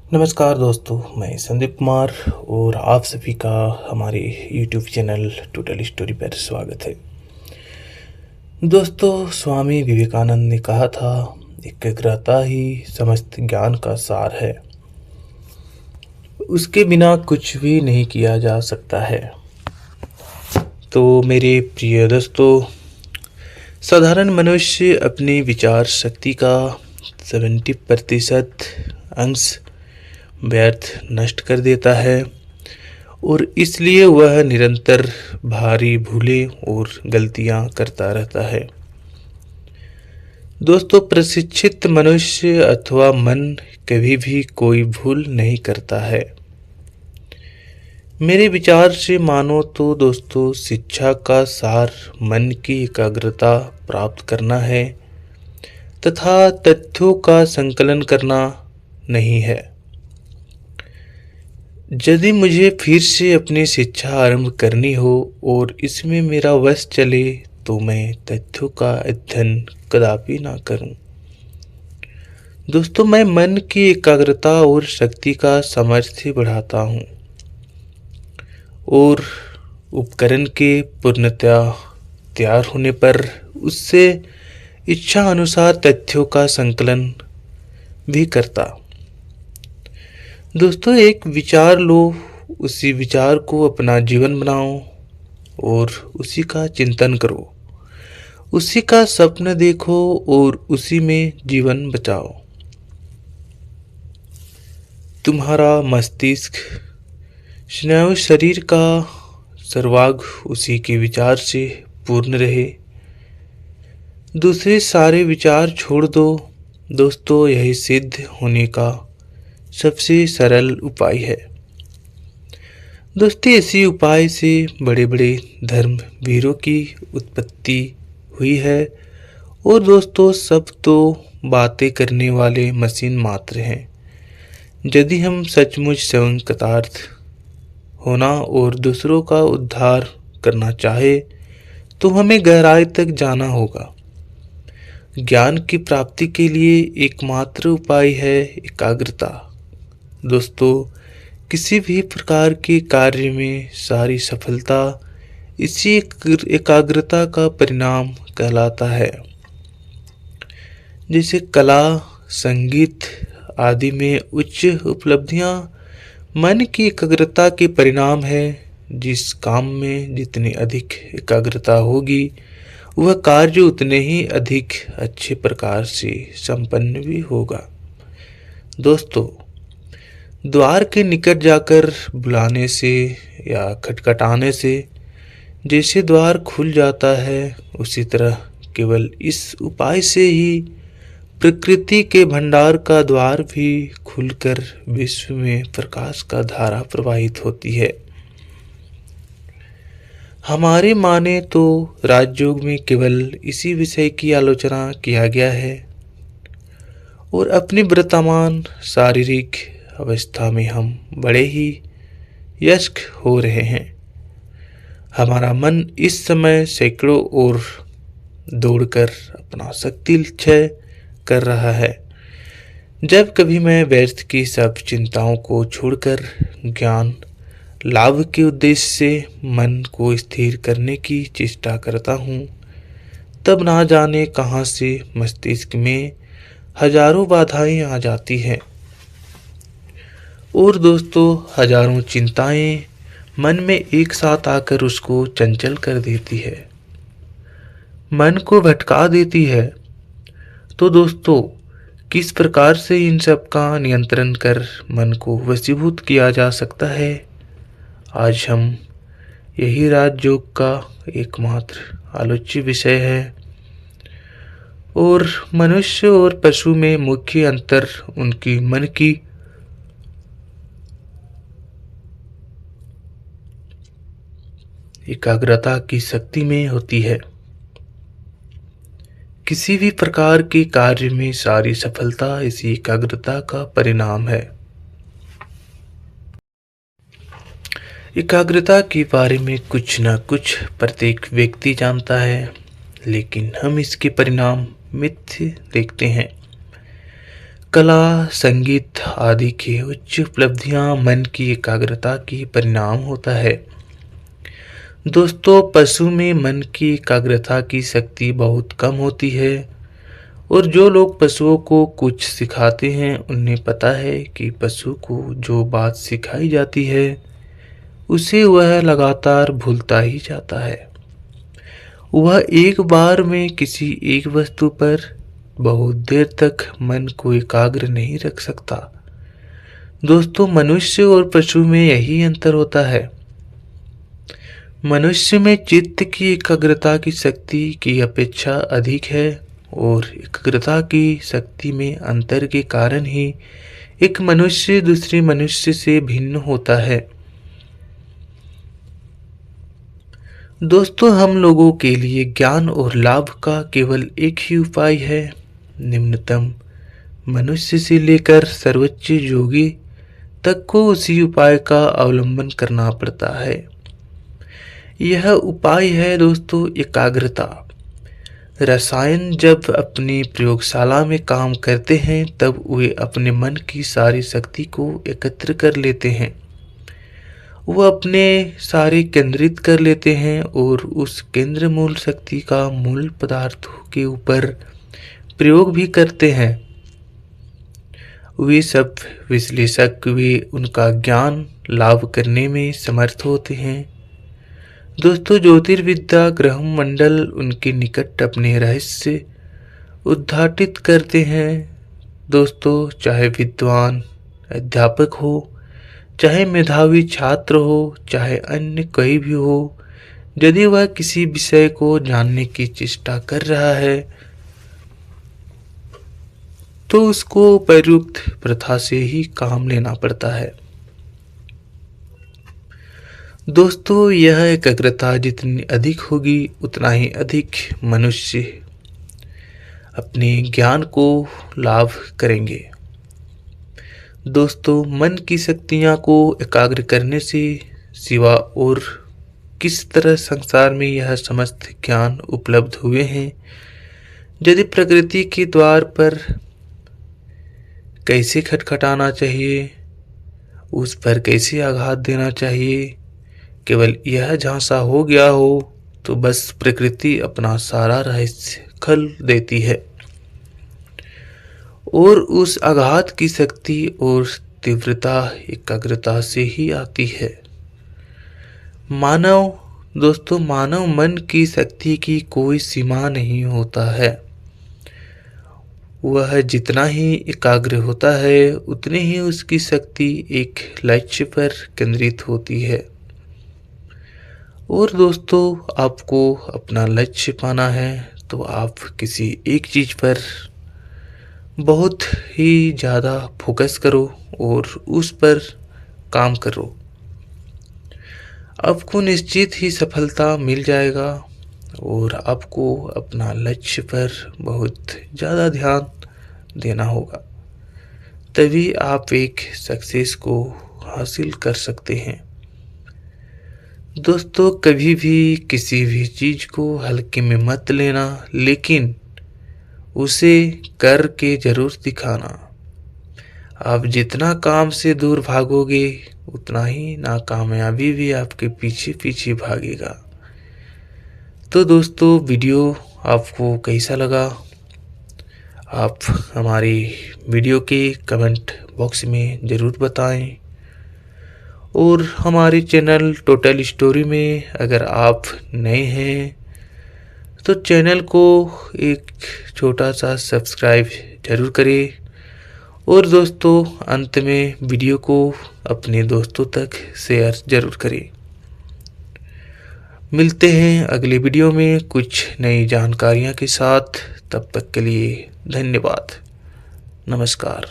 नमस्कार दोस्तों, मैं संदीप कुमार और आप सभी का हमारे YouTube चैनल टोटल स्टोरी पर स्वागत है। दोस्तों, स्वामी विवेकानंद ने कहा था, एकाग्रता ही समस्त ज्ञान का सार है। उसके बिना कुछ भी नहीं किया जा सकता है। तो मेरे प्रिय दोस्तों, साधारण मनुष्य अपनी विचार शक्ति का 70% अंश व्यर्थ नष्ट कर देता है और इसलिए वह निरंतर भारी भूलें और गलतियां करता रहता है। दोस्तों, प्रशिक्षित मनुष्य अथवा मन कभी भी कोई भूल नहीं करता है। मेरे विचार से मानो तो दोस्तों, शिक्षा का सार मन की एकाग्रता प्राप्त करना है तथा तथ्यों का संकलन करना नहीं है। यदि मुझे फिर से अपनी शिक्षा आरंभ करनी हो और इसमें मेरा वश चले तो मैं तथ्यों का अध्ययन कदापि ना करूं। दोस्तों, मैं मन की एकाग्रता और शक्ति का सामर्थ्य बढ़ाता हूं और उपकरण के पूर्णतया तैयार होने पर उससे इच्छा अनुसार तथ्यों का संकलन भी करता। दोस्तों, एक विचार लो, उसी विचार को अपना जीवन बनाओ और उसी का चिंतन करो, उसी का स्वप्न देखो और उसी में जीवन बचाओ। तुम्हारा मस्तिष्क स्नायु शरीर का सर्वांग उसी के विचार से पूर्ण रहे। दूसरे सारे विचार छोड़ दो। दोस्तों, यही सिद्ध होने का सबसे सरल उपाय है। दोस्तों, इसी उपाय से बड़े बड़े धर्म वीरों की उत्पत्ति हुई है और दोस्तों, सब तो बातें करने वाले मशीन मात्र हैं। यदि हम सचमुच स्वयं कृतार्थ होना और दूसरों का उद्धार करना चाहे तो हमें गहराई तक जाना होगा। ज्ञान की प्राप्ति के लिए एकमात्र उपाय है एकाग्रता। दोस्तों, किसी भी प्रकार के कार्य में सारी सफलता इसी एकाग्रता का परिणाम कहलाता है। जैसे कला, संगीत आदि में उच्च उपलब्धियां मन की एकाग्रता के परिणाम है। जिस काम में जितनी अधिक एकाग्रता होगी वह कार्य उतने ही अधिक अच्छे प्रकार से संपन्न भी होगा। दोस्तों, द्वार के निकट जाकर बुलाने से या खटखटाने से जैसे द्वार खुल जाता है, उसी तरह केवल इस उपाय से ही प्रकृति के भंडार का द्वार भी खुलकर विश्व में प्रकाश का धारा प्रवाहित होती है। हमारे माने तो राजयोग में केवल इसी विषय की आलोचना किया गया है और अपनी वर्तमान शारीरिक अवस्था में हम बड़े ही वयस्क हो रहे हैं। हमारा मन इस समय सैकड़ों और दौड़कर अपना शक्ति क्षय कर रहा है। जब कभी मैं व्यर्थ की सब चिंताओं को छोड़कर ज्ञान लाभ के उद्देश्य से मन को स्थिर करने की चेष्टा करता हूँ, तब ना जाने कहाँ से मस्तिष्क में हजारों बाधाएं आ जाती हैं और दोस्तों, हजारों चिंताएं मन में एक साथ आकर उसको चंचल कर देती है, मन को भटका देती है। तो दोस्तों, किस प्रकार से इन सब का नियंत्रण कर मन को वशीभूत किया जा सकता है, आज हम यही राजयोग का एकमात्र आलोच्य विषय है। और मनुष्य और पशु में मुख्य अंतर उनकी मन की एकाग्रता की शक्ति में होती है। किसी भी प्रकार के कार्य में सारी सफलता इसी एकाग्रता का परिणाम है। एकाग्रता के बारे में कुछ न कुछ प्रत्येक व्यक्ति जानता है, लेकिन हम इसके परिणाम मिथ्य देखते हैं। कला, संगीत आदि की उच्च उपलब्धियां मन की एकाग्रता की परिणाम होता है। दोस्तों, पशु में मन की एकाग्रता की शक्ति बहुत कम होती है और जो लोग पशुओं को कुछ सिखाते हैं उन्हें पता है कि पशु को जो बात सिखाई जाती है उसे वह लगातार भूलता ही जाता है। वह एक बार में किसी एक वस्तु पर बहुत देर तक मन को एकाग्र नहीं रख सकता। दोस्तों, मनुष्य और पशु में यही अंतर होता है। मनुष्य में चित्त की एकाग्रता की शक्ति की अपेक्षा अधिक है और एकाग्रता की शक्ति में अंतर के कारण ही एक मनुष्य दूसरे मनुष्य से भिन्न होता है। दोस्तों, हम लोगों के लिए ज्ञान और लाभ का केवल एक ही उपाय है। निम्नतम मनुष्य से लेकर सर्वोच्च योगी तक को उसी उपाय का अवलंबन करना पड़ता है। यह उपाय है दोस्तों एकाग्रता। रसायन जब अपनी प्रयोगशाला में काम करते हैं तब वे अपने मन की सारी शक्ति को एकत्र कर लेते हैं। वह अपने सारे केंद्रित कर लेते हैं और उस केंद्र मूल शक्ति का मूल पदार्थों के ऊपर प्रयोग भी करते हैं। वे सब विश्लेषक वे उनका ज्ञान लाभ करने में समर्थ होते हैं। दोस्तों, ज्योतिर्विद्या ग्रह मंडल उनके निकट अपने रहस्य उद्घाटित करते हैं। दोस्तों, चाहे विद्वान अध्यापक हो, चाहे मेधावी छात्र हो, चाहे अन्य कोई भी हो, यदि वह किसी विषय को जानने की चेष्टा कर रहा है तो उसको प्रयुक्त प्रथा से ही काम लेना पड़ता है। दोस्तों, यह एकाग्रता जितनी अधिक होगी उतना ही अधिक मनुष्य अपने ज्ञान को लाभ करेंगे। दोस्तों, मन की शक्तियाँ को एकाग्र करने से सिवा और किस तरह संसार में यह समस्त ज्ञान उपलब्ध हुए हैं। यदि प्रकृति के द्वार पर कैसे खटखटाना चाहिए, उस पर कैसे आघात देना चाहिए, केवल यह झांसा हो गया हो तो बस प्रकृति अपना सारा रहस्य खोल देती है और उस आघात की शक्ति और तीव्रता एकाग्रता से ही आती है। दोस्तों, मानव मन की शक्ति की कोई सीमा नहीं होता है। वह जितना ही एकाग्र होता है उतनी ही उसकी शक्ति एक लक्ष्य पर केंद्रित होती है। और दोस्तों, आपको अपना लक्ष्य पाना है तो आप किसी एक चीज पर बहुत ही ज़्यादा फोकस करो और उस पर काम करो। आपको निश्चित ही सफलता मिल जाएगा और आपको अपना लक्ष्य पर बहुत ज़्यादा ध्यान देना होगा, तभी आप एक सक्सेस को हासिल कर सकते हैं। दोस्तों, कभी भी किसी भी चीज को हल्के में मत लेना, लेकिन उसे करके जरूर दिखाना। आप जितना काम से दूर भागोगे उतना ही नाकामयाबी भी आपके पीछे पीछे भागेगा। तो दोस्तों, वीडियो आपको कैसा लगा आप हमारी वीडियो के कमेंट बॉक्स में ज़रूर बताएं और हमारे चैनल टोटल स्टोरी में अगर आप नए हैं तो चैनल को एक छोटा सा सब्सक्राइब जरूर करें और दोस्तों, अंत में वीडियो को अपने दोस्तों तक शेयर जरूर करें। मिलते हैं अगले वीडियो में कुछ नई जानकारियां के साथ। तब तक के लिए धन्यवाद। नमस्कार।